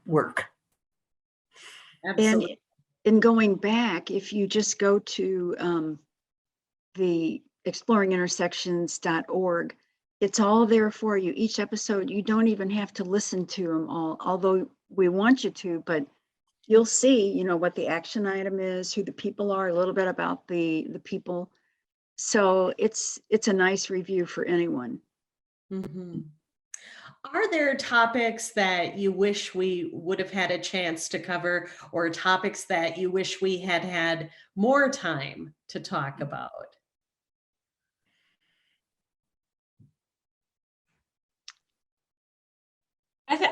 Speaker 3: work.
Speaker 2: Absolutely.
Speaker 4: And in going back, if you just go to the exploringintersections.org, it's all there for you. Each episode, you don't even have to listen to them all, although we want you to, but you'll see, what the action item is, who the people are, a little bit about the people. So it's a nice review for anyone.
Speaker 2: Mm-hmm. Are there topics that you wish we would have had a chance to cover, or topics that you wish we had had more time to talk about?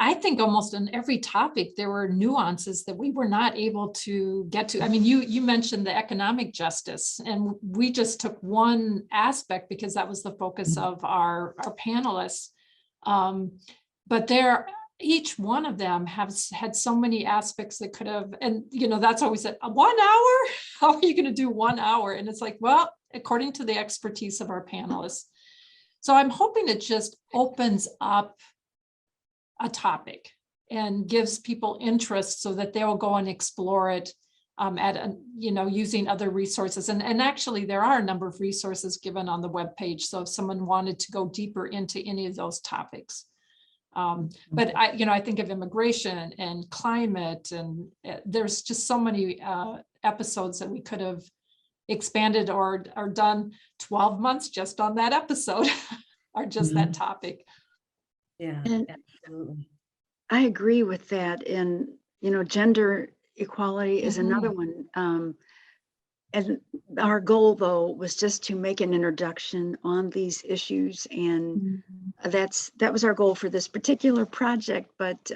Speaker 5: I think almost in every topic, there were nuances that we were not able to get to. I mean, you mentioned the economic justice, and we just took one aspect because that was the focus of our panelists. But each one of them has had so many aspects that could have, and that's always said, 1 hour? How are you going to do 1 hour? And it's like, well, according to the expertise of our panelists. So I'm hoping it just opens up a topic and gives people interest so that they'll go and explore it using other resources. And actually there are a number of resources given on the webpage. So if someone wanted to go deeper into any of those topics. But I think of immigration and climate, and there's just so many episodes that we could have expanded or done 12 months just on that episode or just that topic.
Speaker 2: Yeah,
Speaker 4: And
Speaker 2: absolutely.
Speaker 4: I agree with that. And, gender equality is another one. And our goal, though, was just to make an introduction on these issues. And that was our goal for this particular project. But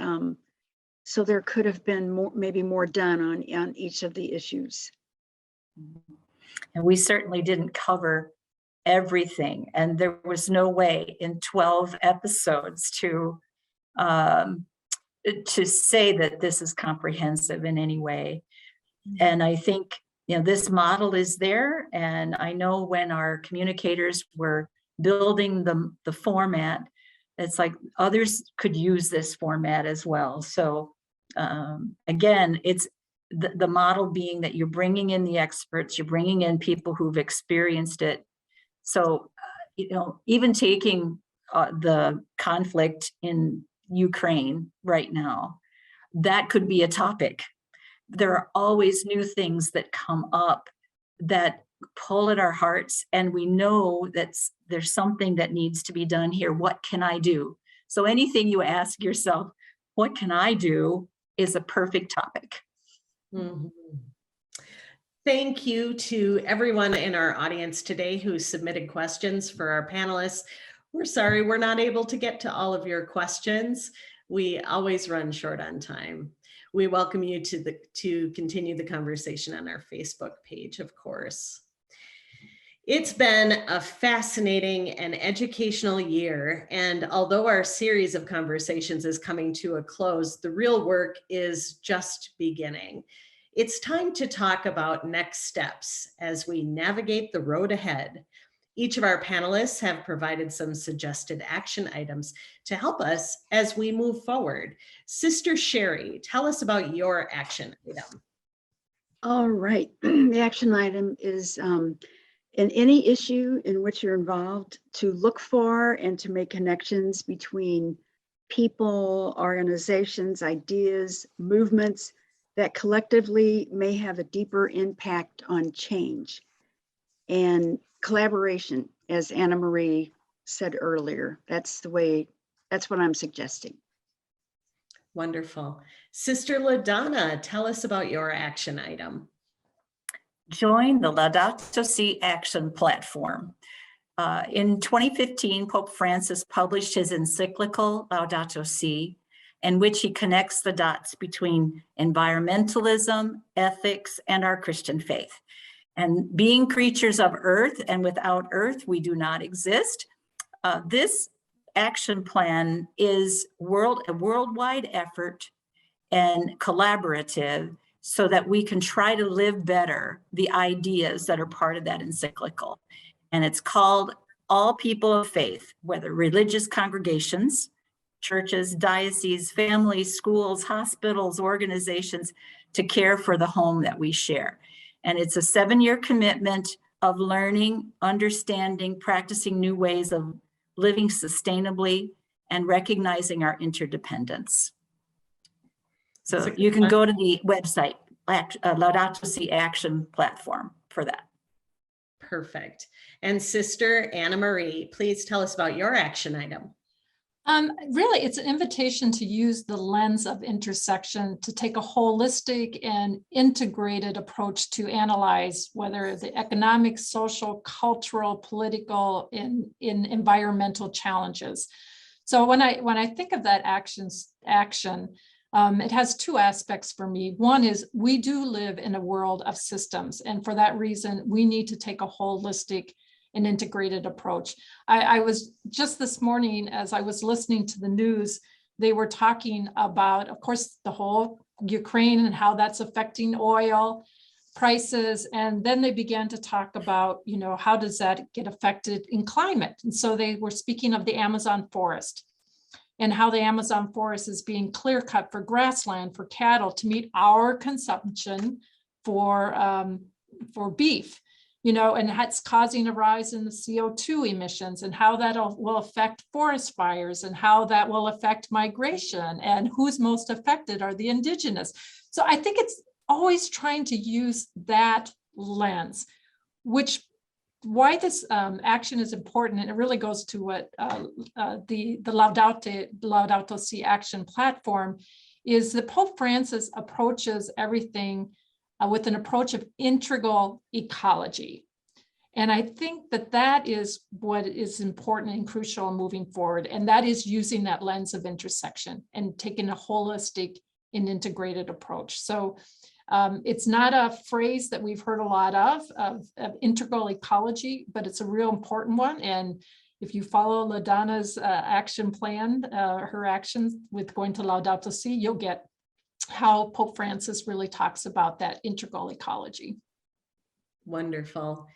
Speaker 4: so there could have been maybe more done on each of the issues.
Speaker 3: And we certainly didn't cover everything. And there was no way in 12 episodes to say that this is comprehensive in any way. And I think, this model is there. And I know when our communicators were building the format, it's like others could use this format as well. So again, it's the model being that you're bringing in the experts, you're bringing in people who've experienced it. So, even taking the conflict in Ukraine right now, that could be a topic. There are always new things that come up that pull at our hearts, and we know that there's something that needs to be done here. What can I do? So anything you ask yourself, what can I do, is a perfect topic.
Speaker 2: Mhm. Thank you to everyone in our audience today who submitted questions for our panelists. We're sorry we're not able to get to all of your questions. We always run short on time. We welcome you to continue the conversation on our Facebook page, of course. It's been a fascinating and educational year, and although our series of conversations is coming to a close, the real work is just beginning. It's time to talk about next steps as we navigate the road ahead. Each of our panelists have provided some suggested action items to help us as we move forward. Sister Sherri, tell us about your action item.
Speaker 4: All right. The action item is in any issue in which you're involved, to look for and to make connections between people, organizations, ideas, movements that collectively may have a deeper impact on change. And collaboration, as Anna Marie said earlier, that's what I'm suggesting.
Speaker 2: Wonderful. Sister LaDonna, tell us about your action item.
Speaker 3: Join the Laudato Si Action platform. In 2015, Pope Francis published his encyclical Laudato Si, in which he connects the dots between environmentalism, ethics, and our Christian faith. And being creatures of earth, and without earth, we do not exist. This action plan is a worldwide effort and collaborative, so that we can try to live better the ideas that are part of that encyclical. And it's called All People of Faith, whether religious congregations, churches, dioceses, families, schools, hospitals, organizations, to care for the home that we share. And it's a 7-year commitment of learning, understanding, practicing new ways of living sustainably, and recognizing our interdependence. So you can go to the website, Laudato Si Action platform, for that.
Speaker 2: Perfect. And Sister Anna Marie, please tell us about your action item.
Speaker 5: Really, it's an invitation to use the lens of intersection to take a holistic and integrated approach to analyze whether the economic, social, cultural, political, in environmental challenges. So when I think of that action, it has two aspects for me. One is we do live in a world of systems, and for that reason, we need to take a holistic and integrated approach. I was just this morning, as I was listening to the news, they were talking about, of course, the whole Ukraine and how that's affecting oil prices. And then they began to talk about, how does that get affected in climate? And so they were speaking of the Amazon forest and how the Amazon forest is being clear cut for grassland, for cattle, to meet our consumption for beef. And that's causing a rise in the CO2 emissions, and how that will affect forest fires, and how that will affect migration, and who's most affected are the indigenous. So I think it's always trying to use that lens, why this action is important, and it really goes to what the Laudato Si action platform is, that Pope Francis approaches everything with an approach of integral ecology. And I think that is what is important and crucial in moving forward. And that is using that lens of intersection and taking a holistic and integrated approach. So it's not a phrase that we've heard a lot of integral ecology, but it's a real important one. And if you follow LaDonna's action plan, her actions with going to Laudato Si, you'll get how Pope Francis really talks about that integral ecology.
Speaker 2: Wonderful.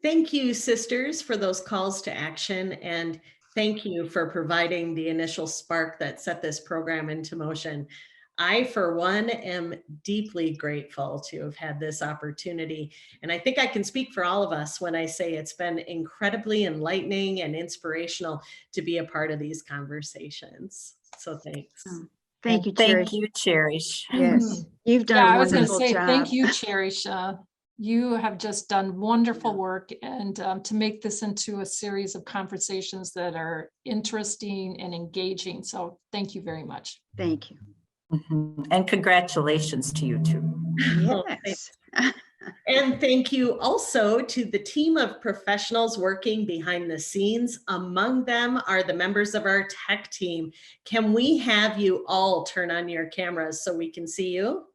Speaker 2: Thank you, sisters, for those calls to action. And thank you for providing the initial spark that set this program into motion. I, for one, am deeply grateful to have had this opportunity. And I think I can speak for all of us when I say it's been incredibly enlightening and inspirational to be a part of these conversations. So thanks.
Speaker 4: Thank you,
Speaker 3: Thank
Speaker 4: Cherish.
Speaker 3: you, Cherish.
Speaker 4: Yes, you've done
Speaker 5: Yeah,
Speaker 4: a
Speaker 5: I was going to
Speaker 4: wonderful
Speaker 5: say,
Speaker 4: job.
Speaker 5: thank you, Cherish. You have just done wonderful work, and to make this into a series of conversations that are interesting and engaging. So thank you very much.
Speaker 4: Thank you.
Speaker 3: Mhm. And congratulations to you too.
Speaker 4: Yes.
Speaker 2: And thank you also to the team of professionals working behind the scenes. Among them are the members of our tech team. Can we have you all turn on your cameras so we can see you?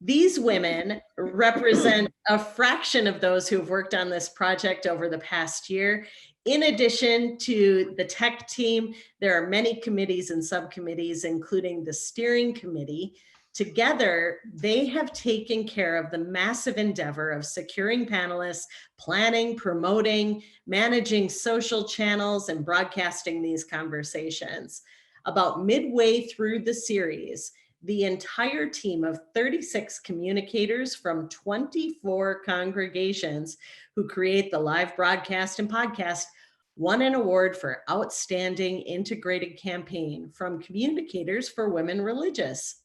Speaker 2: These women represent a fraction of those who have worked on this project over the past year. In addition to the tech team, there are many committees and subcommittees, including the steering committee. Together, they have taken care of the massive endeavor of securing panelists, planning, promoting, managing social channels, and broadcasting these conversations. About midway through the series, the entire team of 36 communicators from 24 congregations who create the live broadcast and podcast won an award for Outstanding Integrated Campaign from Communicators for Women Religious.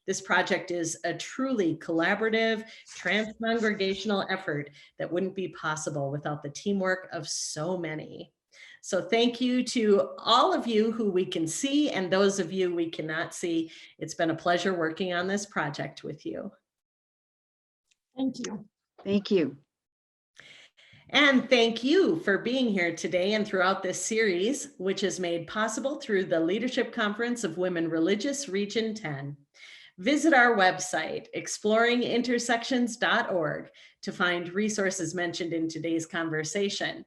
Speaker 2: This project is a truly collaborative, trans-congregational effort that wouldn't be possible without the teamwork of so many. So thank you to all of you who we can see and those of you we cannot see. It's been a pleasure working on this project with you.
Speaker 5: Thank you.
Speaker 4: Thank you.
Speaker 2: And thank you for being here today and throughout this series, which is made possible through the Leadership Conference of Women Religious Region 10. Visit our website, exploringintersections.org, to find resources mentioned in today's conversation.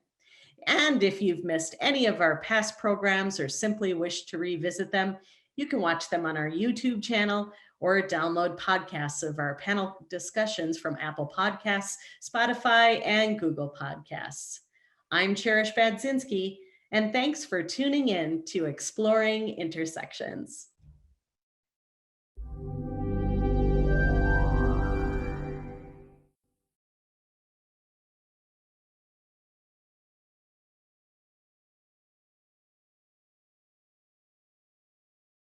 Speaker 2: And if you've missed any of our past programs or simply wish to revisit them, you can watch them on our YouTube channel or download podcasts of our panel discussions from Apple Podcasts, Spotify, and Google Podcasts. I'm Charish Badzinski, and thanks for tuning in to Exploring Intersections.